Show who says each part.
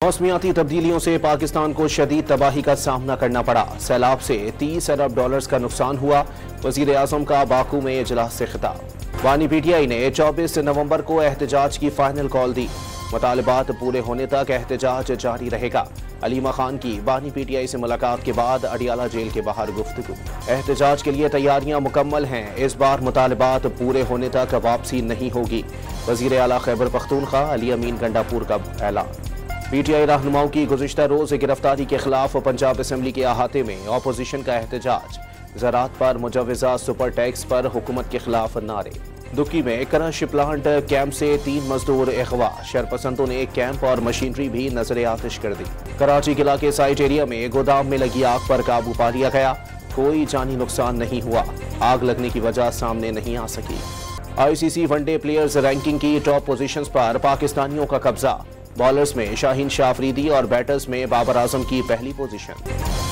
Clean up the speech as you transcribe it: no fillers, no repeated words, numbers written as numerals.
Speaker 1: मौसमियाती तब्दीलियों से पाकिस्तान को शदीद तबाही का सामना करना पड़ा। सैलाब से 30 अरब डॉलर्स का नुकसान हुआ। वजीर आजम का बाकू में इजलास से खिताब। बानी पीटीआई ने 24 नवंबर को एहतजाज की फाइनल कॉल दी। मुतालबात पूरे होने तक एहतजाज जारी रहेगा। अलीमा खान की बानी पीटीआई से मुलाकात के बाद अडियाला जेल के बाहर गुफ्तगू। एहतजाज के लिए तैयारियां मुकम्मल हैं। इस बार मुतालबात पूरे होने तक वापसी नहीं होगी। वजीर आला खैबर पख्तूनख्वा अली अमीन गंडापुर का ऐलान। पीटीआई रहनुमाओं की गुज़िश्ता रोज गिरफ्तारी के खिलाफ पंजाब असम्बली के अहाते में अपोजिशन का एहतजाज। ज़राअत पर मुजवज़ा सुपर टैक्स पर हुकूमत के खिलाफ नारे। दुक्की में क्रश प्लांट कैंप से 3 मजदूर अगवा। शरपसंदों ने कैंप और मशीनरी भी नजर आतिश कर दी। कराची किला के साइट एरिया में गोदाम में लगी आग पर काबू पा लिया गया। कोई जानी नुकसान नहीं हुआ। आग लगने की वजह सामने नहीं आ सकी। ICC वनडे प्लेयर्स रैंकिंग की टॉप पोजीशंस पर पाकिस्तानियों का कब्जा। बॉलर्स में शाहीन शाह अफरीदी और बैटर्स में बाबर आजम की पहली पोजीशन।